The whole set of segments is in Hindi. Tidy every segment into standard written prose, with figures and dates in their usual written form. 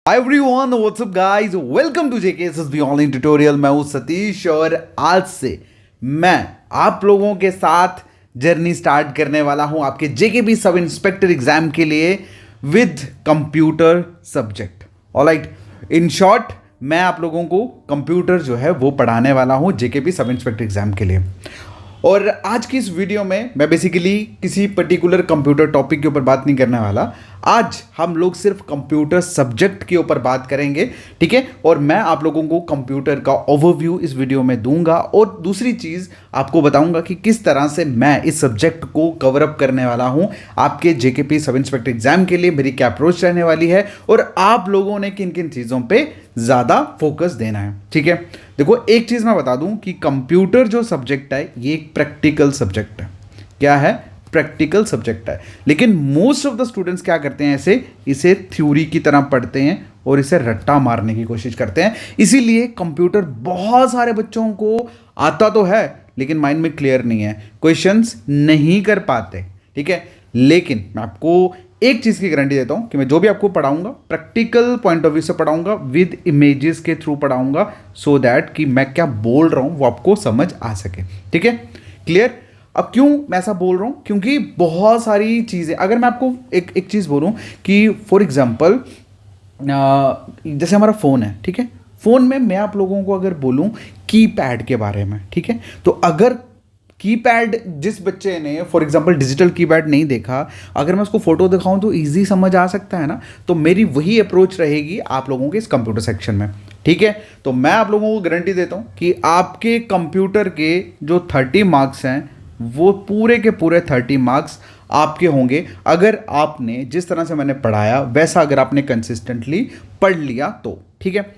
Hi everyone, what's up guys, welcome to JKSSB online tutorial. मैं हूं सतीश और आज से मैं आप लोगों के साथ जर्नी स्टार्ट करने वाला हूं आपके जेकेपी सब इंस्पेक्टर एग्जाम के लिए with computer subject. Alright, in short मैं आप लोगों को कंप्यूटर जो है वो पढ़ाने वाला हूं जेकेपी सब इंस्पेक्टर एग्जाम के लिए। और आज की इस वीडियो में मैं बेसिकली किसी पर्टिकुलर कंप्यूटर टॉपिक के ऊपर बात नहीं करने वाला। आज हम लोग सिर्फ कंप्यूटर सब्जेक्ट के ऊपर बात करेंगे, ठीक है। और मैं आप लोगों को कंप्यूटर का ओवरव्यू इस वीडियो में दूंगा और दूसरी चीज़ आपको बताऊंगा कि किस तरह से मैं इस सब्जेक्ट को कवर अप करने वाला हूं आपके जेकेपी सब इंस्पेक्टर एग्जाम के लिए। मेरी क्या अप्रोच रहने वाली है और आप लोगों ने किन किन चीज़ों पर ज़्यादा फोकस देना है, ठीक है। देखो, एक चीज़ मैं बता दूं कि कंप्यूटर जो सब्जेक्ट है ये एक प्रैक्टिकल सब्जेक्ट है। क्या है? प्रैक्टिकल सब्जेक्ट है। लेकिन मोस्ट ऑफ द स्टूडेंट्स क्या करते हैं, इसे थ्योरी की तरह पढ़ते हैं और इसे रट्टा मारने की कोशिश करते हैं। इसीलिए कंप्यूटर बहुत सारे बच्चों को आता तो है लेकिन माइंड में क्लियर नहीं है, क्वेश्चंस नहीं कर पाते, ठीक है। लेकिन मैं आपको एक चीज़ की गारंटी देता हूं कि मैं जो भी आपको पढ़ाऊंगा प्रैक्टिकल पॉइंट ऑफ व्यू से पढ़ाऊंगा, विद इमेजेस के थ्रू पढ़ाऊंगा, सो दैट कि मैं क्या बोल रहा हूं वो आपको समझ आ सके, ठीक है। क्लियर? अब क्यों मैं ऐसा बोल रहा हूं? क्योंकि बहुत सारी चीज़ें, अगर मैं आपको एक चीज़ बोलूं कि फॉर एग्जाम्पल जैसे हमारा फ़ोन है, ठीक है। फ़ोन में मैं आप लोगों को अगर बोलूं कीपैड के बारे में, ठीक है, तो अगर कीपैड जिस बच्चे ने फॉर एग्जांपल डिजिटल कीपैड नहीं देखा, अगर मैं उसको फोटो दिखाऊं तो इजी समझ आ सकता है ना। तो मेरी वही अप्रोच रहेगी आप लोगों के इस कंप्यूटर सेक्शन में, ठीक है। तो मैं आप लोगों को गारंटी देता हूं कि आपके कंप्यूटर के जो 30 मार्क्स हैं वो पूरे के पूरे 30 मार्क्स आपके होंगे अगर आपने जिस तरह से मैंने पढ़ाया वैसा अगर आपने कंसिस्टेंटली पढ़ लिया तो, ठीक है।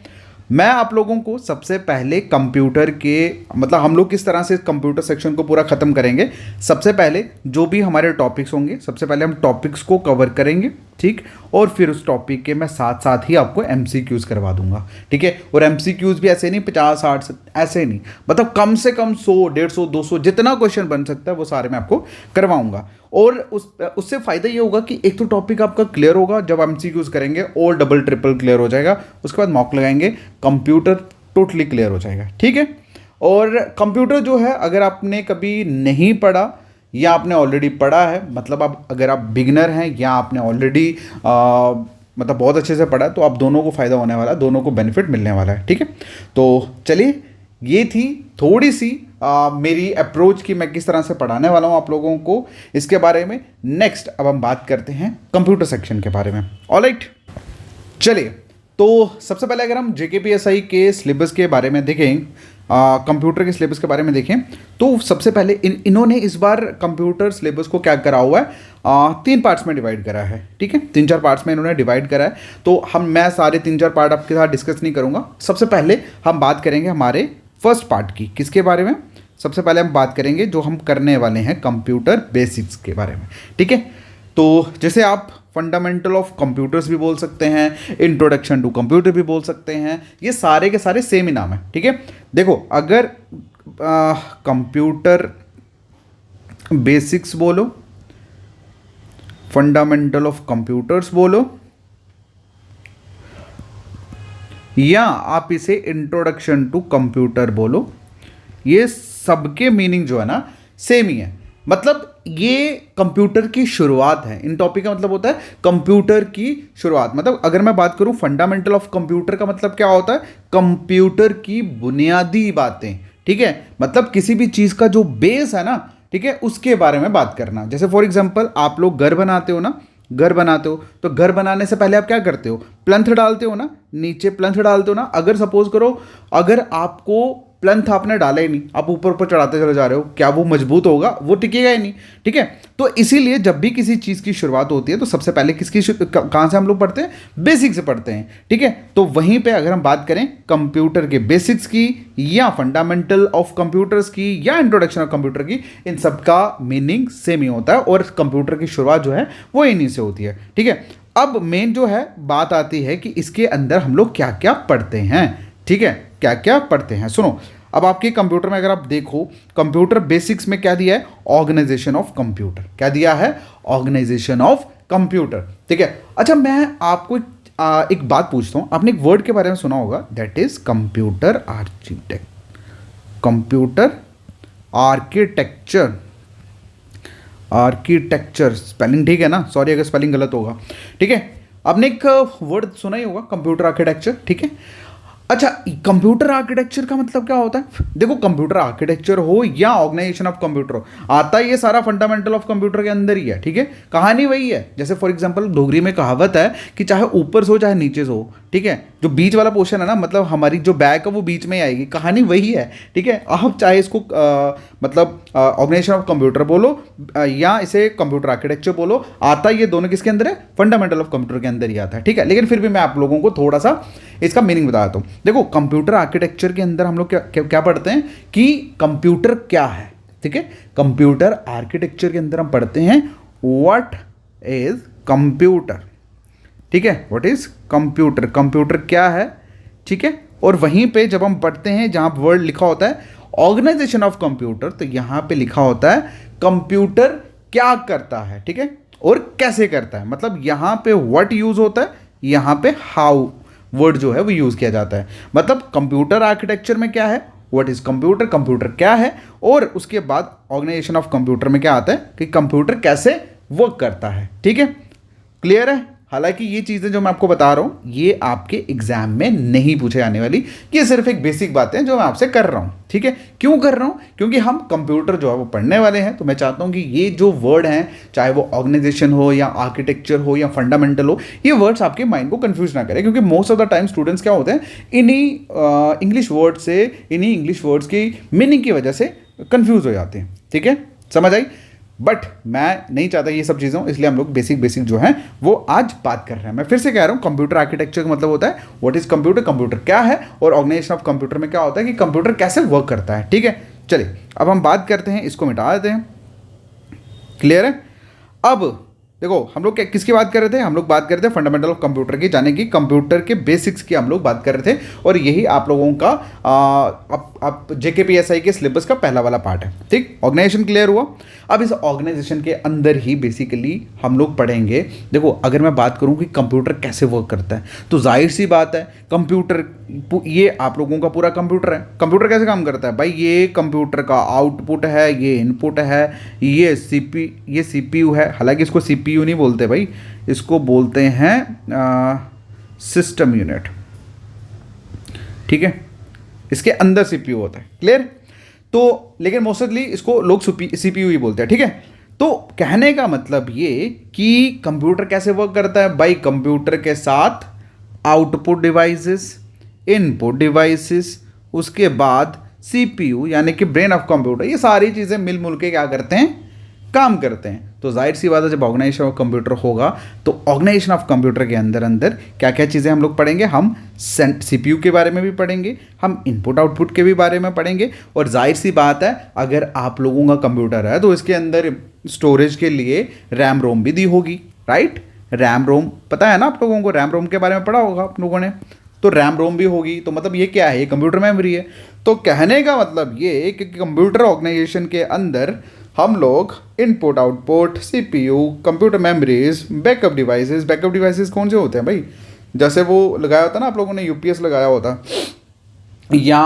मैं आप लोगों को सबसे पहले कंप्यूटर के मतलब हम लोग किस तरह से कंप्यूटर सेक्शन को पूरा ख़त्म करेंगे। सबसे पहले जो भी हमारे टॉपिक्स होंगे, सबसे पहले हम टॉपिक्स को कवर करेंगे, ठीक। और फिर उस टॉपिक के मैं साथ साथ ही आपको एमसीक्यूज़ करवा दूंगा, ठीक है। और एमसीक्यूज़ भी ऐसे नहीं 50-60 ऐसे नहीं, मतलब कम से कम 100, 150, 200 जितना क्वेश्चन बन सकता है वो सारे मैं आपको करवाऊंगा। और उससे फ़ायदा ये होगा कि एक तो टॉपिक आपका क्लियर होगा जब एमसीक्यूज़ करेंगे, और डबल ट्रिपल क्लियर हो जाएगा। उसके बाद मॉक लगाएंगे, कंप्यूटर टोटली क्लियर हो जाएगा, ठीक है। और कंप्यूटर जो है अगर आपने कभी नहीं पढ़ा या आपने ऑलरेडी पढ़ा है, मतलब आप अगर आप बिगिनर हैं या आपने ऑलरेडी मतलब बहुत अच्छे से पढ़ा है, तो आप दोनों को फ़ायदा होने वाला है, दोनों को बेनिफिट मिलने वाला है, ठीक है। तो चलिए, ये थी थोड़ी सी मेरी अप्रोच की मैं किस तरह से पढ़ाने वाला हूँ आप लोगों को इसके बारे में। नेक्स्ट अब हम बात करते हैं कंप्यूटर सेक्शन के बारे में। ऑलराइट, चलिए, तो सबसे पहले अगर हम जेकेपीएसआई के सिलेबस के बारे में देखें, कंप्यूटर के सिलेबस के बारे में देखें, तो सबसे पहले इन्होंने इस बार कंप्यूटर सिलेबस को क्या करा हुआ है, 3 पार्ट्स में डिवाइड करा है, ठीक है। 3-4 पार्ट्स में इन्होंने डिवाइड करा है। तो मैं सारे 3-4 पार्ट आपके साथ डिस्कस नहीं करूंगा। सबसे पहले हम बात करेंगे हमारे फर्स्ट पार्ट की। किसके बारे में? सबसे पहले हम बात करेंगे जो हम करने वाले हैं कंप्यूटर बेसिक्स के बारे में, ठीक है। तो जैसे आप फंडामेंटल ऑफ कंप्यूटर्स भी बोल सकते हैं, इंट्रोडक्शन टू कंप्यूटर भी बोल सकते हैं, ये सारे के सारे सेम ही नाम है, ठीक है। देखो, अगर कंप्यूटर बेसिक्स बोलो, फंडामेंटल ऑफ कंप्यूटर्स बोलो, या आप इसे इंट्रोडक्शन टू कंप्यूटर बोलो, ये सबके मीनिंग जो है ना सेम ही है। मतलब ये कंप्यूटर की शुरुआत है। इन टॉपिक का मतलब होता है कंप्यूटर की शुरुआत। मतलब अगर मैं बात करूं फंडामेंटल ऑफ कंप्यूटर का मतलब क्या होता है, कंप्यूटर की बुनियादी बातें, ठीक है। मतलब किसी भी चीज़ का जो बेस है ना, ठीक है, उसके बारे में बात करना। जैसे फॉर एग्जांपल आप लोग घर बनाते हो ना, घर बनाते हो तो घर बनाने से पहले आप क्या करते हो, प्लंथ डालते हो ना, नीचे प्लंथ डालते हो ना। अगर सपोज करो अगर आपको प्लंथ आपने डाला ही नहीं, आप ऊपर ऊपर चढ़ाते चले जा रहे हो, क्या वो मजबूत होगा? वो टिकेगा ही नहीं, ठीक है। तो इसीलिए जब भी किसी चीज़ की शुरुआत होती है तो सबसे पहले कहाँ से हम लोग पढ़ते हैं? बेसिक से पढ़ते हैं, ठीक है। तो वहीं पे अगर हम बात करें कंप्यूटर के बेसिक्स की या फंडामेंटल ऑफ कंप्यूटर्स की या इंट्रोडक्शन ऑफ कंप्यूटर की, इन सब का मीनिंग सेम ही होता है और कंप्यूटर की शुरुआत जो है वो इन्हीं से होती है, ठीक है। अब मेन जो है बात आती है कि इसके अंदर हम लोग क्या क्या पढ़ते हैं, ठीक है, क्या क्या पढ़ते हैं। सुनो, अब आपके कंप्यूटर में अगर आप देखो, कंप्यूटर बेसिक्स में क्या दिया है? Organisation of computer. क्या दिया है? ऑर्गेनाइजेशन ऑफ कंप्यूटर, ठीक है। अच्छा, मैं आपको एक बात पूछता हूँ, आपने एक वर्ड के बारे में सुना होगा, that is computer architect, computer architecture, architecture spelling ठीक है ना, सॉरी अगर स्पेलिंग गलत होगा, ठीक है। आपने एक वर्ड सुना ही होगा कंप्यूटर आर्किटेक्चर, ठीक है। अच्छा, कंप्यूटर आर्किटेक्चर का मतलब क्या होता है? देखो, कंप्यूटर आर्किटेक्चर हो या ऑर्गेनाइजेशन ऑफ कंप्यूटर हो, आता ये सारा फंडामेंटल ऑफ कंप्यूटर के अंदर ही है, ठीक है। कहानी वही है, जैसे फॉर एग्जांपल डोगरी में कहावत है कि चाहे ऊपर से हो चाहे नीचे से हो, ठीक है, जो बीच वाला पोर्शन है ना, मतलब हमारी जो बैक है वो बीच में ही आएगी, कहानी वही है, ठीक है। आप चाहे इसको मतलब ऑर्गेनाइजेशन ऑफ कंप्यूटर बोलो या इसे कंप्यूटर आर्किटेक्चर बोलो, आता ये दोनों किसके अंदर है? फंडामेंटल ऑफ कंप्यूटर के अंदर ही आता है, ठीक है। लेकिन फिर भी मैं आप लोगों को थोड़ा सा इसका मीनिंग बताता हूँ। देखो, कंप्यूटर आर्किटेक्चर के अंदर हम लोग क्या पढ़ते हैं कि कंप्यूटर क्या है, ठीक है। कंप्यूटर आर्किटेक्चर के अंदर हम पढ़ते हैं व्हाट इज कंप्यूटर, ठीक है, व्हाट इज कंप्यूटर, कंप्यूटर क्या है, ठीक है। और वहीं पे जब हम पढ़ते हैं जहां वर्ड लिखा होता है ऑर्गेनाइजेशन ऑफ कंप्यूटर, तो यहां पे लिखा होता है कंप्यूटर क्या करता है, ठीक है, और कैसे करता है। मतलब यहां पे व्हाट यूज होता है, यहां पे हाउ वर्ड जो है वो यूज किया जाता है। मतलब कंप्यूटर आर्किटेक्चर में क्या है, व्हाट इज कंप्यूटर, कंप्यूटर क्या है, और उसके बाद ऑर्गेनाइजेशन ऑफ कंप्यूटर में क्या आता है कि कंप्यूटर कैसे वर्क करता है, ठीक है। क्लियर है? हालांकि ये चीज़ें जो मैं आपको बता रहा हूँ ये आपके एग्जाम में नहीं पूछे जाने वाली, ये सिर्फ एक बेसिक बातें जो मैं आपसे कर रहा हूँ, ठीक है। क्यों कर रहा हूँ? क्योंकि हम कंप्यूटर जो है वो पढ़ने वाले हैं, तो मैं चाहता हूँ कि ये जो वर्ड हैं, चाहे वो ऑर्गेनाइजेशन हो या आर्किटेक्चर हो या फंडामेंटल हो, ये वर्ड्स आपके माइंड को कंफ्यूज ना करें, क्योंकि most of the time students क्या होते हैं, इन्हीं इंग्लिश वर्ड से, इन्हीं इंग्लिश वर्ड्स की मीनिंग की वजह से कंफ्यूज हो जाते हैं, ठीक है, समझ आई। बट मैं नहीं चाहता ये सब चीज़ों, इसलिए हम लोग बेसिक जो है वो आज बात कर रहे हैं। मैं फिर से कह रहा हूँ, कंप्यूटर आर्किटेक्चर का मतलब होता है व्हाट इज कंप्यूटर, कंप्यूटर क्या है, और ऑर्गेनाइजेशन ऑफ कंप्यूटर में क्या होता है कि कंप्यूटर कैसे वर्क करता है, ठीक है। चलिए अब हम बात करते हैं, इसको मिटा देते हैं, क्लियर है। अब देखो, हम लोग किसकी बात कर रहे थे? हम लोग बात कर रहे थे फंडामेंटल ऑफ कंप्यूटर की, जाने की कंप्यूटर के बेसिक्स की हम लोग बात कर रहे थे, और यही आप लोगों का आप JKPSI के सिलेबस का पहला वाला पार्ट है, ठीक। ऑर्गेनाइजेशन क्लियर हुआ। अब इस ऑर्गेनाइजेशन के अंदर ही बेसिकली हम लोग पढ़ेंगे। देखो, अगर मैं बात करूं कि कंप्यूटर कैसे वर्क करता है, तो जाहिर सी बात है कंप्यूटर, ये आप लोगों का पूरा कंप्यूटर है। कंप्यूटर कैसे काम करता है भाई? ये कंप्यूटर का आउटपुट है, ये इनपुट है, ये CPU है। हालांकि इसको CPU नहीं बोलते भाई, इसको बोलते हैं सिस्टम यूनिट, ठीक है। इसके अंदर CPU होता है, क्लियर। तो लेकिन मोस्टली इसको लोग CPU ही बोलते हैं, ठीक है। तो कहने का मतलब ये कि कंप्यूटर कैसे वर्क करता है भाई? कंप्यूटर के साथ आउटपुट डिवाइसेस, इनपुट डिवाइसेस, उसके बाद CPU यानी कि ब्रेन ऑफ कंप्यूटर, ये सारी चीज़ें मिलजुल के क्या करते हैं, काम करते हैं। तो जाहिर सी बात है, जब ऑर्गेनाइजेशन ऑफ कंप्यूटर होगा तो ऑर्गेनाइजेशन ऑफ कंप्यूटर के अंदर अंदर क्या क्या चीज़ें हम लोग पढ़ेंगे, हम CPU के बारे में भी पढ़ेंगे, हम इनपुट आउटपुट के भी बारे में पढ़ेंगे, और जाहिर सी बात है अगर आप लोगों का कंप्यूटर है तो इसके अंदर स्टोरेज के लिए रैम रोम भी दी होगी, राइट। रैम रोम पता है ना आप लोगों को, रैम रोम के बारे में पढ़ा होगा आप लोगों ने, तो रैम रोम भी होगी। तो मतलब ये क्या है? ये कंप्यूटर मेमोरी है। तो कहने का मतलब ये कि कंप्यूटर ऑर्गेनाइजेशन के अंदर हम लोग input output, CPU, computer memories, backup devices कौन से होते हैं भाई? जैसे वो लगाया होता ना आप लोगों ने, UPS लगाया होता, या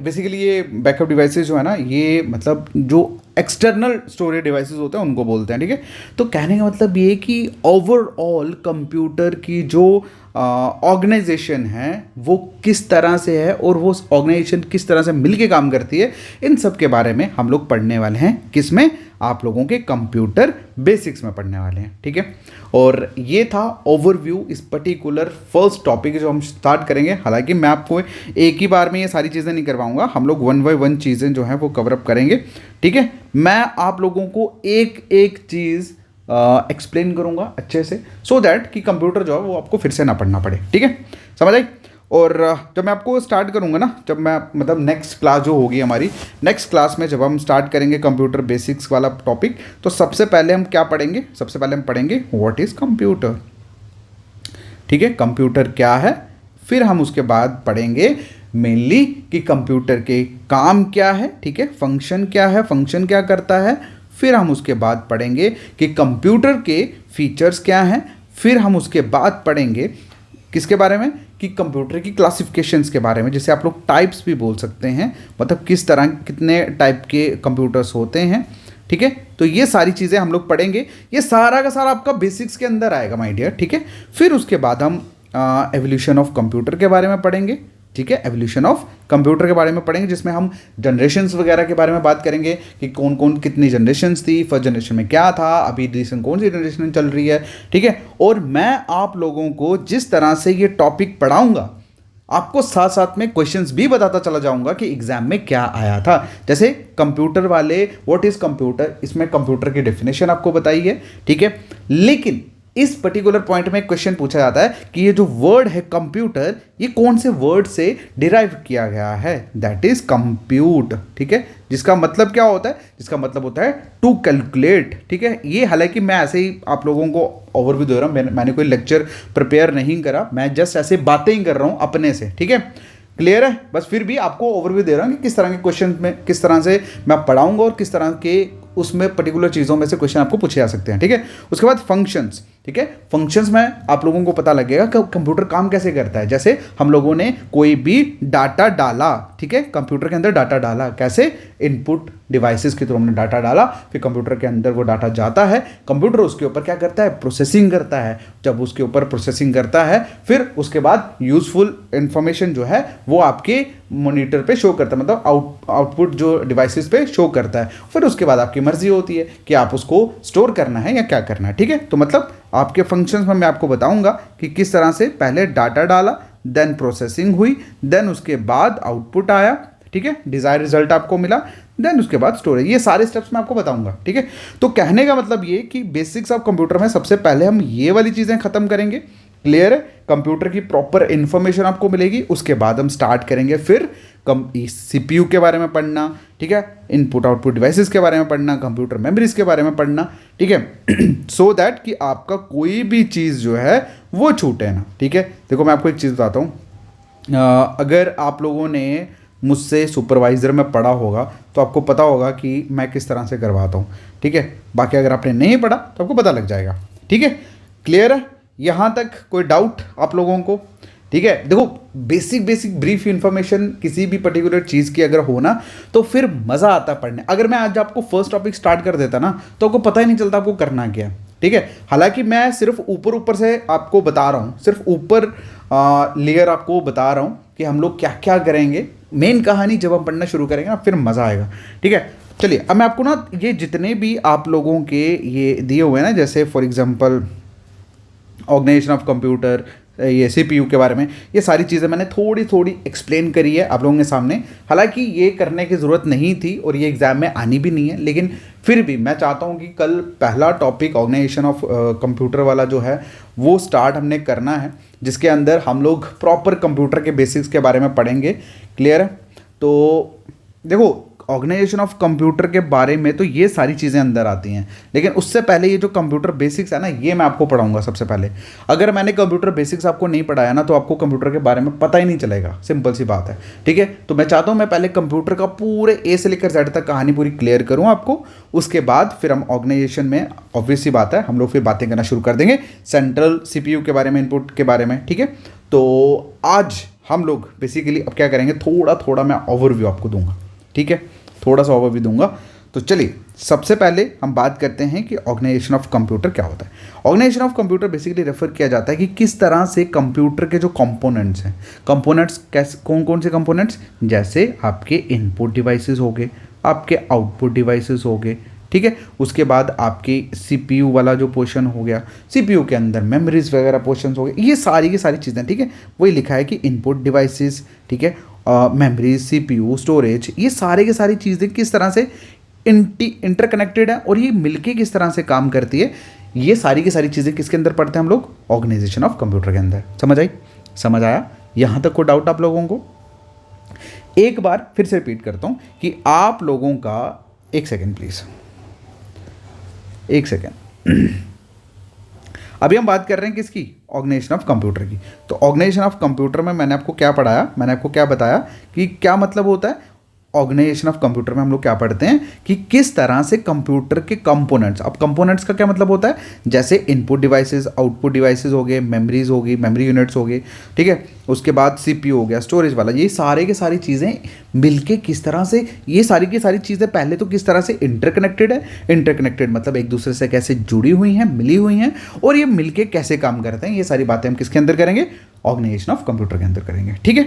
बेसिकली ये बैकअप डिवाइसेस जो है ना, ये मतलब जो एक्सटर्नल स्टोरेज डिवाइसेस होते हैं उनको बोलते हैं, ठीक है। तो कहने का मतलब ये कि ओवरऑल कंप्यूटर की जो ऑर्गेनाइजेशन है वो किस तरह से है, और वो ऑर्गेनाइजेशन किस तरह से मिलके काम करती है, इन सब के बारे में हम लोग पढ़ने वाले हैं। किस में? आप लोगों के कंप्यूटर बेसिक्स में पढ़ने वाले हैं, ठीक है। और ये था ओवरव्यू इस पर्टिकुलर फर्स्ट टॉपिक जो हम स्टार्ट करेंगे। हालांकि मैं आपको एक ही बार में ये सारी चीज़ें नहीं करवाऊंगा, हम लोग 1 बाय 1 चीज़ें जो हैं वो कवरअप करेंगे, ठीक है। मैं आप लोगों को एक एक चीज़ एक्सप्लेन करूंगा अच्छे से, सो दैट कि कंप्यूटर जो है वो आपको फिर से ना पढ़ना पड़े, ठीक है, समझ आई। और जब मैं आपको स्टार्ट करूंगा ना, जब मैं मतलब नेक्स्ट क्लास जो होगी हमारी, नेक्स्ट क्लास में जब हम स्टार्ट करेंगे कंप्यूटर बेसिक्स वाला टॉपिक, तो सबसे पहले हम क्या पढ़ेंगे? सबसे पहले हम पढ़ेंगे व्हाट इज़ कंप्यूटर, ठीक है, कंप्यूटर क्या है। फिर हम उसके बाद पढ़ेंगे मेनली कि कंप्यूटर के काम क्या है, ठीक है, फंक्शन क्या है, फंक्शन क्या करता है। फिर हम उसके बाद पढ़ेंगे कि कंप्यूटर के फीचर्स क्या हैं। फिर हम उसके बाद पढ़ेंगे किसके बारे में कि कंप्यूटर की क्लासिफिकेशंस के बारे में, जैसे आप लोग टाइप्स भी बोल सकते हैं, मतलब किस तरह कितने टाइप के कंप्यूटर्स होते हैं, ठीक है। तो ये सारी चीज़ें हम लोग पढ़ेंगे, ये सारा का सारा आपका बेसिक्स के अंदर आएगा माय डियर, ठीक है। फिर उसके बाद हम एवोल्यूशन ऑफ कंप्यूटर के बारे में पढ़ेंगे, ठीक है। एवोल्यूशन ऑफ कंप्यूटर के बारे में पढ़ेंगे, जिसमें हम जनरेशन्स वगैरह के बारे में बात करेंगे कि कौन कौन कितनी जनरेशन्स थी, फर्स्ट जनरेशन में क्या था, अभी रिसेंट कौन सी जनरेशन चल रही है, ठीक है। और मैं आप लोगों को जिस तरह से ये टॉपिक पढ़ाऊंगा, आपको साथ साथ में क्वेश्चंस भी बताता चला जाऊंगा कि एग्जाम में क्या आया था। जैसे कंप्यूटर वाले, व्हाट इज कंप्यूटर, इसमें कंप्यूटर की डेफिनेशन आपको बताई है, ठीक है। लेकिन इस पर्टिकुलर पॉइंट में क्वेश्चन पूछा जाता है कि ये जो वर्ड है कंप्यूटर, ये कौन से वर्ड से डिराइव किया गया है, दैट इज कंप्यूट, ठीक है। जिसका मतलब क्या होता है, जिसका मतलब होता है टू कैलकुलेट, ठीक है। ये हालांकि मैं ऐसे ही आप लोगों को ओवरव्यू दे रहा हूँ, मैंने कोई लेक्चर प्रिपेयर नहीं करा, मैं जस्ट ऐसे बातें ही कर रहा हूँ अपने से, ठीक है। क्लियर है, बस फिर भी आपको ओवरव्यू दे रहा हूँ कि किस तरह के क्वेश्चन में किस तरह से मैं पढ़ाऊंगा और किस तरह के उसमें पर्टिकुलर चीज़ों में से क्वेश्चन आपको पूछे जा सकते हैं, ठीक है। उसके बाद फंक्शंस, ठीक है। फंक्शंस में आप लोगों को पता लगेगा कि कंप्यूटर काम कैसे करता है। जैसे हम लोगों ने कोई भी डाटा डाला, ठीक है, कंप्यूटर के अंदर डाटा डाला, कैसे, इनपुट डिवाइसेस के थ्रू हमने डाटा डाला, फिर कंप्यूटर के अंदर वो डाटा जाता है, कंप्यूटर उसके ऊपर क्या करता है, प्रोसेसिंग करता है। जब उसके ऊपर प्रोसेसिंग करता है, फिर उसके बाद यूजफुल इंफॉर्मेशन जो है वो आपके मॉनिटर पे शो करता है, मतलब आउटपुट जो डिवाइसेस पे शो करता है। फिर उसके बाद आपकी मर्जी होती है कि आप उसको स्टोर करना है या क्या करना है, ठीक है। तो मतलब आपके फंक्शंस में मैं आपको बताऊंगा कि किस तरह से पहले डाटा डाला, देन प्रोसेसिंग हुई, देन उसके बाद आउटपुट आया, ठीक है, डिजायर रिजल्ट आपको मिला, देन उसके बाद स्टोरेज। ये सारे स्टेप्स मैं आपको बताऊंगा, ठीक है। तो कहने का मतलब ये कि बेसिक्स ऑफ कंप्यूटर में सबसे पहले हम ये वाली चीज़ें खत्म करेंगे, क्लियर है। कंप्यूटर की प्रॉपर इंफॉर्मेशन आपको मिलेगी, उसके बाद हम स्टार्ट करेंगे फिर सीपीयू के बारे में पढ़ना, ठीक है, इनपुट आउटपुट डिवाइसेस के बारे में पढ़ना, कंप्यूटर मेमोरीज के बारे में पढ़ना, ठीक है। सो दैट कि आपका कोई भी चीज़ जो है वो छूटे ना, ठीक है। देखो मैं आपको एक चीज़ बताता हूँ, अगर आप लोगों ने मुझसे सुपरवाइज़र में पढ़ा होगा तो आपको पता होगा कि मैं किस तरह से करवाता हूँ, ठीक है। बाकी अगर आपने नहीं पढ़ा तो आपको पता लग जाएगा, ठीक है। क्लियर है, यहाँ तक कोई डाउट आप लोगों को, ठीक है। देखो बेसिक ब्रीफ इंफॉर्मेशन किसी भी पर्टिकुलर चीज़ की अगर हो ना तो फिर मज़ा आता पढ़ने। अगर मैं आज आपको फर्स्ट टॉपिक स्टार्ट कर देता ना तो आपको पता ही नहीं चलता आपको करना क्या, ठीक है। हालांकि मैं सिर्फ ऊपर से आपको बता रहा हूँ, सिर्फ ऊपर लेयर आपको बता रहा हूँ कि हम लोग क्या क्या करेंगे। मेन कहानी जब हम पढ़ना शुरू करेंगे ना फिर मज़ा आएगा, ठीक है। चलिए अब मैं आपको ना ये जितने भी आप लोगों के ये दिए हुए हैं ना, जैसे for example organisation of computer, ये सीपीयू के बारे में, ये सारी चीज़ें मैंने थोड़ी थोड़ी एक्सप्लेन करी है आप लोगों के सामने। हालांकि ये करने की ज़रूरत नहीं थी और ये एग्ज़ाम में आनी भी नहीं है, लेकिन फिर भी मैं चाहता हूँ कि कल पहला टॉपिक ऑर्गेनाइजेशन ऑफ कंप्यूटर वाला जो है वो स्टार्ट हमने करना है, जिसके अंदर हम लोग प्रॉपर कंप्यूटर के बेसिक्स के बारे में पढ़ेंगे, क्लियर है। तो देखो ऑर्गेनाइजेशन ऑफ कंप्यूटर के बारे में तो ये सारी चीज़ें अंदर आती हैं, लेकिन उससे पहले ये जो कंप्यूटर बेसिक्स है ना ये मैं आपको पढ़ाऊंगा सबसे पहले। अगर मैंने कंप्यूटर बेसिक्स आपको नहीं पढ़ाया ना तो आपको कंप्यूटर के बारे में पता ही नहीं चलेगा, सिंपल सी बात है, ठीक है। तो मैं चाहता हूँ मैं पहले कंप्यूटर का पूरे ए से लेकर जेड तक कहानी पूरी क्लियर करूँ आपको, उसके बाद फिर हम ऑर्गेनाइजेशन में ऑब्वियस सी बात है हम लोग फिर बातें करना शुरू कर देंगे सेंट्रल सीपीयू के बारे में, इनपुट के बारे में, ठीक है। तो आज हम लोग बेसिकली अब क्या करेंगे, थोड़ा थोड़ा मैं ओवरव्यू आपको दूंगा, ठीक है, थोड़ा सा ओवरव्यू दूंगा। तो चलिए सबसे पहले हम बात करते हैं कि ऑर्गेनाइजेशन ऑफ कंप्यूटर क्या होता है। Organisation of computer basically refer किया जाता है कि किस तरह से कंप्यूटर के जो कंपोनेंट्स हैं, कंपोनेंट्स कैसे, कौन कौन से कंपोनेंट्स, जैसे आपके इनपुट डिवाइसेस हो गए, आपके आउटपुट डिवाइसेस हो गए, ठीक है। उसके बाद आपके सीपीयू वाला जो पोर्शन हो गया, सीपीयू के अंदर मेमोरीज वगैरह पोर्शन हो गए, ये सारी की सारी चीज़ें, ठीक है। वही लिखा है कि इनपुट डिवाइसेस, ठीक है, मेमोरी, सीपीयू, स्टोरेज, ये सारे की सारी चीज़ें किस तरह से इंटरकनेक्टेड है और ये मिलके किस तरह से काम करती है, ये सारी की सारी चीज़ें किसके अंदर पढ़ते हैं हम लोग, ऑर्गेनाइजेशन ऑफ कंप्यूटर के अंदर। समझ आई, समझ आया, यहाँ तक कोई डाउट आप लोगों को? एक बार फिर से रिपीट करता हूँ कि आप लोगों का, एक सेकेंड प्लीज़, एक सेकेंड। अभी हम बात कर रहे हैं किसकी, ऑर्गेनाइजेशन ऑफ कंप्यूटर की। तो ऑर्गेनाइजेशन ऑफ कंप्यूटर में मैंने आपको क्या पढ़ाया, मैंने आपको क्या बताया कि क्या मतलब होता है, ऑर्गेनाइजेशन ऑफ कंप्यूटर में हम लोग क्या पढ़ते हैं कि किस तरह से कंप्यूटर के कंपोनेंट्स, अब कंपोनेंट्स का क्या मतलब होता है, जैसे इनपुट डिवाइसेस, आउटपुट डिवाइसेस हो गए, मेमोरीज होगी, मेमोरी यूनिट्स हो गए, ठीक है, उसके बाद सीपीयू हो गया, स्टोरेज वाला, ये सारे के सारी चीज़ें मिलके किस तरह से, ये सारी की सारी चीज़ें पहले तो किस तरह से इंटरकनेक्टेड है, इंटरकनेक्टेड मतलब एक दूसरे से कैसे जुड़ी हुई हैं, मिली हुई हैं, और ये मिलके कैसे काम करते हैं, ये सारी बातें हम किसके अंदर करेंगे, ऑर्गेनाइजेशन ऑफ कंप्यूटर के अंदर करेंगे। ठीक है,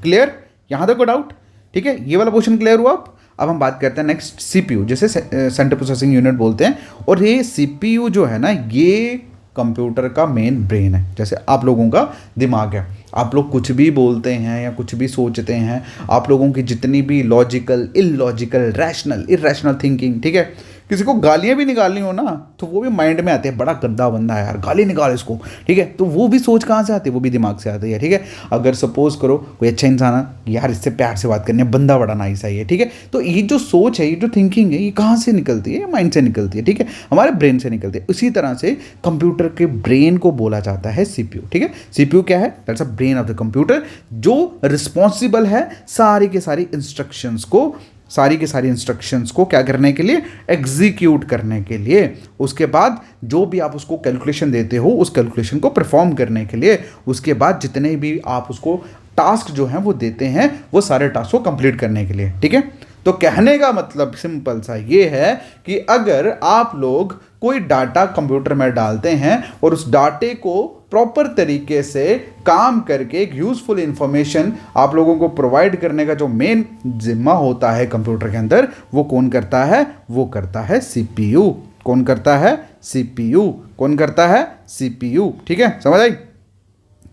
क्लियर, यहाँ तक कोई डाउट? ठीक है, ये वाला क्वेश्चन क्लियर हुआ। अब हम बात करते हैं नेक्स्ट सीपीयू, जिसे सेंट्रल प्रोसेसिंग यूनिट बोलते हैं, और ये सीपीयू जो है ना, ये कंप्यूटर का मेन ब्रेन है, जैसे आप लोगों का दिमाग है। आप लोग कुछ भी बोलते हैं या कुछ भी सोचते हैं, आप लोगों की जितनी भी logical, illogical, rational, irrational thinking, ठीक है, किसी को गालियाँ भी निकालनी हो ना तो वो भी माइंड में आते हैं, बड़ा गंदा बंदा है यार, गाली निकाल इसको, ठीक है, तो वो भी सोच कहाँ से आती है, वो भी दिमाग से आती है। ठीक है, अगर सपोज करो कोई अच्छा इंसान है यार, इससे प्यार से बात करनी है, बंदा बड़ा नाइस है ये, ठीक है, तो ये जो सोच है, ये जो थिंकिंग है, ये कहाँ से निकलती है, माइंड से निकलती है, ठीक है, हमारे ब्रेन से निकलती है। उसी तरह से कंप्यूटर के ब्रेन को बोला जाता है सीपीयू। ठीक है, सीपीयू क्या है, that's a brain of the computer, जो रिस्पॉन्सिबल है सारी के सारी इंस्ट्रक्शंस को, सारी की सारी इंस्ट्रक्शंस को क्या करने के लिए, एग्जीक्यूट करने के लिए, उसके बाद जो भी आप उसको कैलकुलेशन देते हो उस कैलकुलेशन को परफॉर्म करने के लिए, उसके बाद जितने भी आप उसको टास्क जो हैं वो देते हैं, वो सारे टास्क को कंप्लीट करने के लिए। ठीक है, तो कहने का मतलब सिंपल सा ये है कि अगर आप लोग कोई डाटा कंप्यूटर में डालते हैं और उस डाटे को प्रॉपर तरीके से काम करके एक यूजफुल इंफॉर्मेशन आप लोगों को प्रोवाइड करने का जो मेन जिम्मा होता है कंप्यूटर के अंदर, वो कौन करता है, वो करता है सीपीयू। कौन करता है, सीपीयू। कौन करता है, सीपीयू। ठीक है, समझ आई?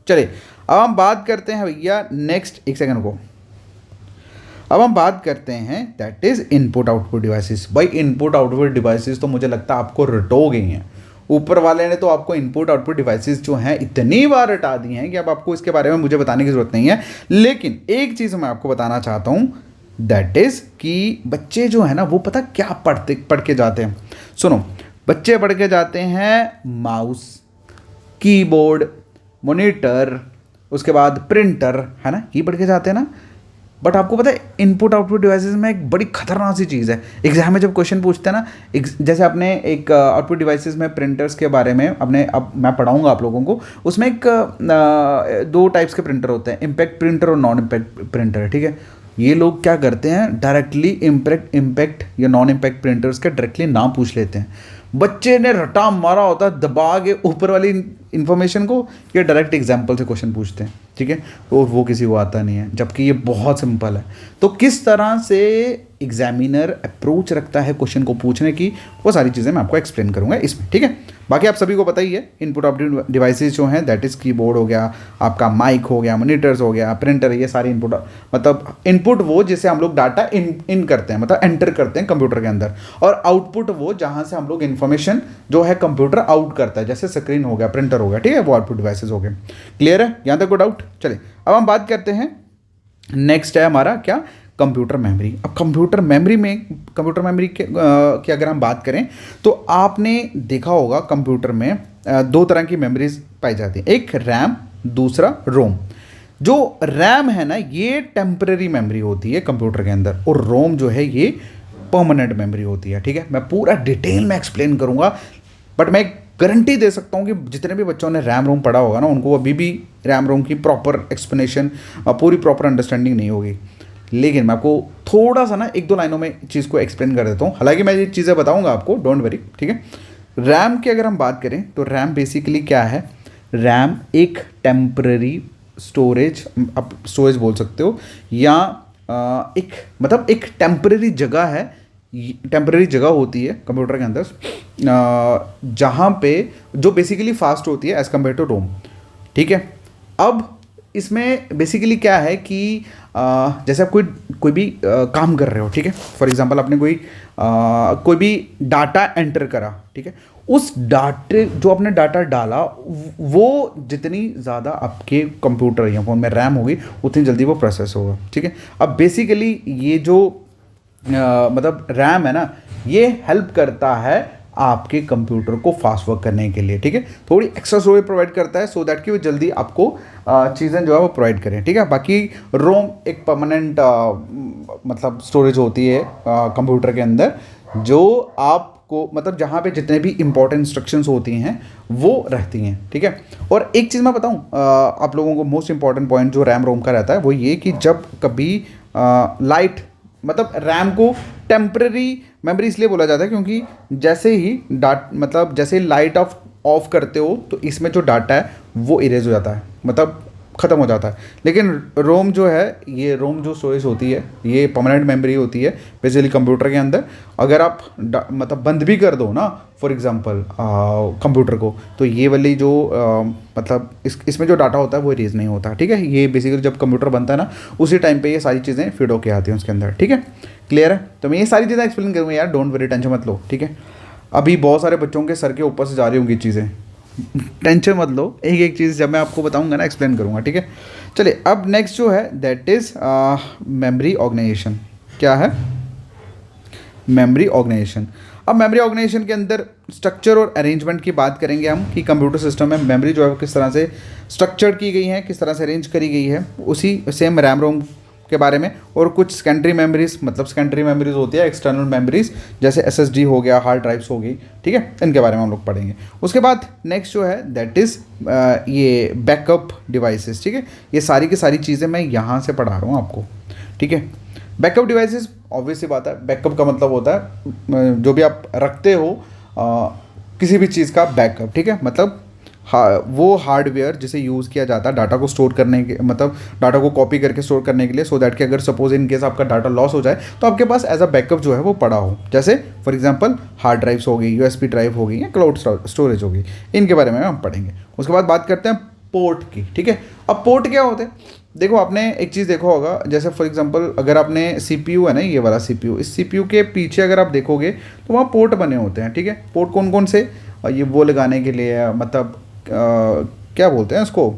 चलिए अब हम बात करते हैं भैया नेक्स्ट, एक सेकंड को, अब हम बात करते हैं that is input output devices. भाई इनपुट आउटपुट डिवाइसेस तो मुझे लगता है आपको रटो गई हैं, ऊपर वाले ने तो आपको इनपुट आउटपुट डिवाइसेस जो हैं इतनी बार रटा दी हैं कि अब आपको इसके बारे में मुझे बताने की जरूरत नहीं है। लेकिन एक चीज़ मैं आपको बताना चाहता हूँ, दैट इज कि बच्चे जो है ना वो पता क्या पढ़ के जाते हैं। सुनो, बच्चे पढ़ के जाते हैं माउस, कीबोर्ड, मॉनिटर, उसके बाद प्रिंटर, है ना, ये पढ़ के जाते हैं ना। बट आपको पता है इनपुट आउटपुट डिवाइसेस में एक बड़ी खतरनाक सी चीज़ है। एग्जाम में जब क्वेश्चन पूछते हैं ना, जैसे आपने एक आउटपुट डिवाइसेस में प्रिंटर्स के बारे में अपने, अब मैं पढ़ाऊंगा आप लोगों को, उसमें एक दो टाइप्स के प्रिंटर होते हैं, इम्पैक्ट प्रिंटर और नॉन इम्पैक्ट प्रिंटर। ठीक है, ये लोग क्या करते हैं, डायरेक्टली इम्पैक्ट या नॉन इम्पैक्ट प्रिंटर्स के डायरेक्टली नाम पूछ लेते हैं। बच्चे ने रटा मारा होता है दबा के ऊपर वाली इन्फॉर्मेशन को, ये डायरेक्ट एग्जाम्पल से क्वेश्चन पूछते हैं। ठीक है, और वो किसी को आता नहीं है, जबकि ये बहुत सिंपल है। तो किस तरह से एग्जामिनर अप्रोच रखता है क्वेश्चन को पूछने की, वो सारी चीज़ें मैं आपको एक्सप्लेन करूंगा इसमें। ठीक है, बाकी आप सभी को पता ही है इनपुट आउटपुट डिवाइसेस जो हैं, दैट इज़ कीबोर्ड हो गया, आपका माइक हो गया, मॉनिटर्स हो गया, प्रिंटर, ये सारे इनपुट, मतलब इनपुट वो जिसे हम लोग डाटा इन करते हैं, मतलब एंटर करते हैं कंप्यूटर के अंदर, और आउटपुट वो जहाँ से हम लोग इन्फॉर्मेशन जो है कंप्यूटर आउट करता है, जैसे स्क्रीन हो गया, प्रिंटर हो गया। ठीक है, वो आउटपुट डिवाइसेस हो गए। क्लियर है, यहाँ तक कोई डाउट? चलिए अब हम बात करते हैं, नेक्स्ट है हमारा क्या, कंप्यूटर मेमोरी। अब कंप्यूटर मेमोरी की अगर हम बात करें तो आपने देखा होगा कंप्यूटर में दो तरह की मेमोरीज पाई जाती है, एक रैम, दूसरा रोम। जो रैम है ना, ये टेम्परेरी मेमोरी होती है कंप्यूटर के अंदर, और रोम जो है ये परमानेंट मेमोरी होती है। ठीक है, मैं पूरा डिटेल में एक्सप्लेन करूंगा, बट मैं गारंटी दे सकता हूँ कि जितने भी बच्चों ने रैम रोम पढ़ा होगा ना, उनको अभी भी रैम रोम की प्रॉपर एक्सप्लेनेशन, पूरी प्रॉपर अंडरस्टैंडिंग नहीं होगी। लेकिन मैं आपको थोड़ा सा ना एक दो लाइनों में चीज़ को एक्सप्लेन कर देता हूँ, हालांकि मैं ये चीज़ें बताऊँगा आपको, डोंट वरी। ठीक है, रैम की अगर हम बात करें तो रैम बेसिकली क्या है, रैम एक टेम्पररी स्टोरेज, आप स्टोरेज बोल सकते हो, या एक मतलब एक टेम्पररी जगह है, टेम्पररी जगह होती है कंप्यूटर के अंदर, जहाँ पे जो बेसिकली फास्ट होती है एज़ कम्पेयर टू रोम। ठीक है, अब इसमें बेसिकली क्या है कि जैसे आप कोई भी काम कर रहे हो, ठीक है, फॉर एग्जांपल आपने कोई भी डाटा एंटर करा, ठीक है, उस डाटे जो आपने डाटा डाला वो जितनी ज़्यादा आपके कंप्यूटर या फ़ोन में रैम होगी उतनी जल्दी वो प्रोसेस होगा। ठीक है, अब बेसिकली ये जो मतलब रैम है ना, ये हेल्प करता है आपके कंप्यूटर को फास्ट वर्क करने के लिए। ठीक है, थोड़ी एक्स्ट्रा स्टोरेज प्रोवाइड करता है सो दैट कि वो जल्दी आपको चीज़ें जो है वो प्रोवाइड करें। ठीक है, बाकी रोम एक परमानेंट मतलब स्टोरेज होती है कंप्यूटर के अंदर, जो आपको मतलब जहाँ पे जितने भी इंपॉर्टेंट इंस्ट्रक्शंस होती हैं वो रहती हैं, ठीक है। और एक चीज़ मैं बताऊँ आप लोगों को, मोस्ट इंपॉर्टेंट पॉइंट जो रैम रोम का रहता है वो ये कि जब कभी लाइट मतलब रैम को टेम्पररी मेमोरी इसलिए बोला जाता है क्योंकि जैसे ही मतलब जैसे ही लाइट ऑफ करते हो तो इसमें जो डाटा है वो इरेज हो जाता है, मतलब ख़त्म हो जाता है। लेकिन रोम जो है, ये रोम जो स्टोरेज होती है ये परमानेंट मेमोरी होती है बेसिकली कंप्यूटर के अंदर। अगर आप मतलब बंद भी कर दो ना फॉर एग्जांपल कंप्यूटर को, तो ये वाली जो मतलब इसमें जो डाटा होता है वो इरेज नहीं होता, ठीक है। ये बेसिकली जब कंप्यूटर बनता है ना उसी टाइम पे ये सारी चीज़ें फिट होके आती हैं उसके अंदर, ठीक है। क्लियर है? तो मैं ये सारी चीज़ें एक्सप्लेन करूँगा यार, डोंट वरी, टेंशन मत लो, ठीक है। अभी बहुत सारे बच्चों के सर के ऊपर से जा रही होंगी चीज़ें, टेंशन मत लो, एक एक चीज़ जब मैं आपको बताऊंगा ना एक्सप्लेन करूंगा, ठीक है। चलिए अब नेक्स्ट जो है दैट इज़ मेमोरी ऑर्गेनाइजेशन। क्या है? Memory organisation. अब मेमोरी ऑर्गेनाइजेशन के अंदर स्ट्रक्चर और अरेंजमेंट की बात करेंगे हम कि कंप्यूटर सिस्टम में मेमोरी जो है वो किस तरह से स्ट्रक्चर्ड की गई है, किस तरह से अरेंज करी गई है, उसी सेम रैम रोम के बारे में। और कुछ सेकेंडरी मेमोरीज, मतलब सेकेंडरी मेमोरीज होती है एक्सटर्नल मेमोरीज, जैसे एसएसडी हो गया, हार्ड ड्राइव्स हो गई, ठीक है, इनके बारे में हम लोग पढ़ेंगे। उसके बाद नेक्स्ट जो है दैट इज़ ये बैकअप डिवाइसेस, ठीक है। ये सारी की सारी चीज़ें मैं यहाँ से पढ़ा रहा हूँ आपको, ठीक है। बैकअप डिवाइसेस, ऑब्वियसली बात है, बैकअप का मतलब होता है जो भी आप रखते हो किसी भी चीज़ का बैकअप, ठीक है। मतलब वो हार्डवेयर जिसे यूज़ किया जाता है डाटा को स्टोर करने के, मतलब डाटा को कॉपी करके स्टोर करने के लिए, सो दैट कि अगर सपोज इन केस आपका डाटा लॉस हो जाए तो आपके पास एज अ बैकअप जो है वो पड़ा हो। जैसे फॉर एग्जांपल हार्ड ड्राइव्स हो गई, यूएसबी ड्राइव हो गई या क्लाउड स्टोरेज हो गई, इनके बारे में हम पढ़ेंगे। उसके बाद बात करते हैं पोर्ट की, ठीक है। अब पोर्ट क्या होते हैं? देखो आपने एक चीज़ देखा होगा, जैसे फॉर एग्जांपल अगर आपने सीपीयू है ना, ये वाला सीपीयू, इस सीपीयू के पीछे अगर आप देखोगे तो वहाँ पोर्ट बने होते हैं, ठीक है। पोर्ट कौन कौन से? ये वो लगाने के लिए, मतलब क्या बोलते हैं उसको,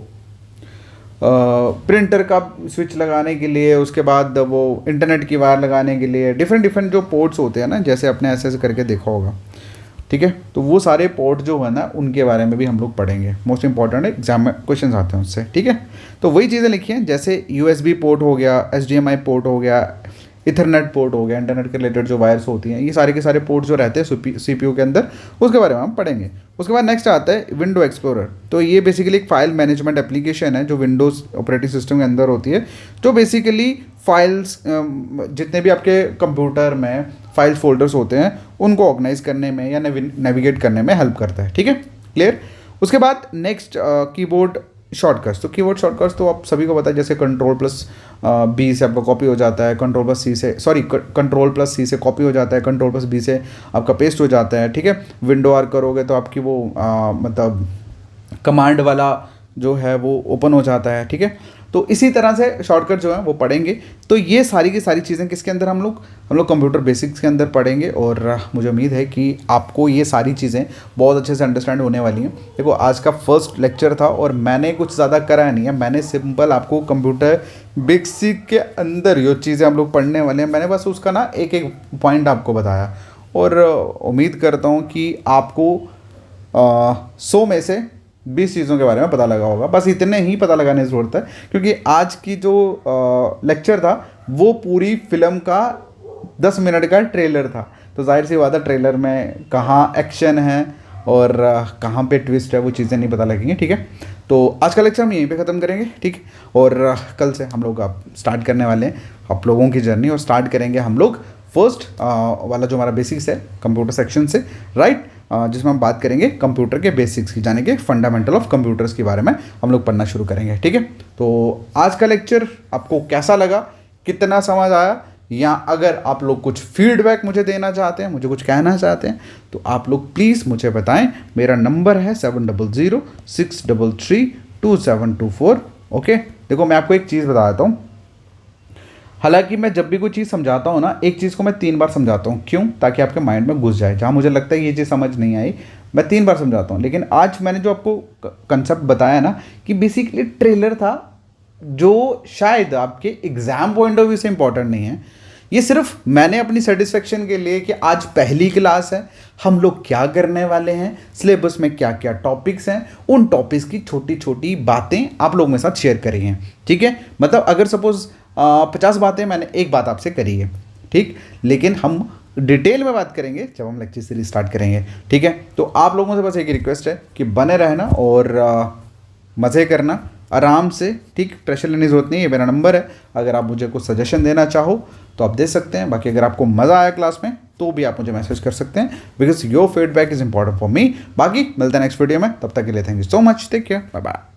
प्रिंटर का स्विच लगाने के लिए, उसके बाद वो इंटरनेट की वायर लगाने के लिए, डिफरेंट जो पोर्ट्स होते हैं ना, जैसे आपने ऐसे करके देखा होगा, ठीक है। तो वो सारे पोर्ट जो है ना उनके बारे में भी हम लोग पढ़ेंगे, मोस्ट इंपॉर्टेंट है, एग्जाम में क्वेश्चन आते हैं उससे, ठीक है। तो वही चीज़ें लिखी हैं, जैसे यूएसबी पोर्ट हो गया, एचडीएमआई पोर्ट हो गया, इथरनेट पोर्ट हो गया, इंटरनेट के रिलेटेड जो वायर्स होती हैं, ये सारे के सारे पोर्ट जो रहते हैं सीपीयू के अंदर, उसके बारे में हम पढ़ेंगे। उसके बाद नेक्स्ट आता है विंडो एक्सप्लोरर। तो ये बेसिकली एक फाइल मैनेजमेंट एप्लीकेशन है जो विंडोज़ ऑपरेटिंग सिस्टम के अंदर होती है, जो बेसिकली फाइल्स जितने भी आपके कंप्यूटर में फाइल फोल्डर्स होते हैं उनको ऑर्गेनाइज करने में या नेविगेट करने में हेल्प करता है, ठीक है। क्लियर? उसके बाद नेक्स्ट कीबोर्ड शॉर्टकट्स। तो कीबोर्ड शॉर्टकट्स तो आप सभी को पता है, जैसे कंट्रोल+B से आपका कॉपी हो जाता है, कंट्रोल+C से कॉपी हो जाता है, कंट्रोल+B से आपका पेस्ट हो जाता है, ठीक है। विंडो आर करोगे तो आपकी वो मतलब कमांड वाला जो है वो ओपन हो जाता है, ठीक है। तो इसी तरह से शॉर्टकट जो है वो पढ़ेंगे। तो ये सारी की सारी चीज़ें किसके अंदर हम लोग कंप्यूटर बेसिक्स के अंदर पढ़ेंगे, और मुझे उम्मीद है कि आपको ये सारी चीज़ें बहुत अच्छे से अंडरस्टैंड होने वाली हैं। देखो आज का फर्स्ट लेक्चर था और मैंने कुछ ज़्यादा करा नहीं है, मैंने सिंपल आपको कंप्यूटर बेसिक के अंदर जो चीज़ें हम लोग पढ़ने वाले हैं, मैंने बस उसका ना एक एक पॉइंट आपको बताया, और उम्मीद करता हूँ कि आपको 100 में से 20 चीज़ों के बारे में पता लगा होगा। बस इतने ही पता लगाने की ज़रूरत है, क्योंकि आज की जो लेक्चर था वो पूरी फिल्म का 10 मिनट का ट्रेलर था। तो जाहिर सी बात है ट्रेलर में कहाँ एक्शन है और कहाँ पे ट्विस्ट है वो चीज़ें नहीं पता लगेंगी, ठीक है। तो आज का लेक्चर हम यहीं पे ख़त्म करेंगे, ठीक है। और कल से हम लोग आप स्टार्ट करने वाले हैं आप लोगों की जर्नी, और स्टार्ट करेंगे हम लोग फर्स्ट वाला जो हमारा बेसिक्स है कंप्यूटर सेक्शन से, राइट, जिसमें हम बात करेंगे कंप्यूटर के बेसिक्स की, जाने के फंडामेंटल ऑफ कंप्यूटर्स के बारे में हम लोग पढ़ना शुरू करेंगे, ठीक है। तो आज का लेक्चर आपको कैसा लगा, कितना समझ आया, या अगर आप लोग कुछ फीडबैक मुझे देना चाहते हैं, मुझे कुछ कहना चाहते हैं, तो आप लोग प्लीज़ मुझे बताएं। मेरा नंबर है 7006332724। ओके, देखो मैं आपको एक चीज़ बता देता हूँ, हालांकि मैं जब भी कोई चीज़ समझाता हूँ ना, एक चीज़ को मैं 3 बार समझाता हूँ, क्यों? ताकि आपके माइंड में घुस जाए। जहाँ मुझे लगता है ये चीज़ समझ नहीं आई, मैं 3 बार समझाता हूँ। लेकिन आज मैंने जो आपको कंसेप्ट बताया ना, कि बेसिकली ट्रेलर था जो शायद आपके एग्ज़ाम पॉइंट ऑफ व्यू से इंपॉर्टेंट नहीं है, ये सिर्फ मैंने अपनी सेटिस्फेक्शन के लिए कि आज पहली क्लास है, हम लोग क्या करने वाले हैं, सिलेबस में क्या क्या टॉपिक्स हैं, उन टॉपिक्स की छोटी छोटी बातें आप लोगों के साथ शेयर करी हैं, ठीक है। मतलब अगर सपोज 50 बातें मैंने एक बात आपसे करी है, ठीक, लेकिन हम डिटेल में बात करेंगे जब हम लेक्चर सीरीज स्टार्ट करेंगे, ठीक है। तो आप लोगों से बस एक रिक्वेस्ट है कि बने रहना और मज़े करना आराम से, ठीक, प्रेशर लेने की जरूरत नहीं है। मेरा नंबर है, अगर आप मुझे कुछ सजेशन देना चाहो तो आप दे सकते हैं। बाकी अगर आपको मज़ा आया क्लास में तो भी आप मुझे मैसेज कर सकते हैं, because your feedback is important for me. बाकी मिलते हैं नेक्स्ट वीडियो में, तब तक के लिए thank you so much, take care, bye bye.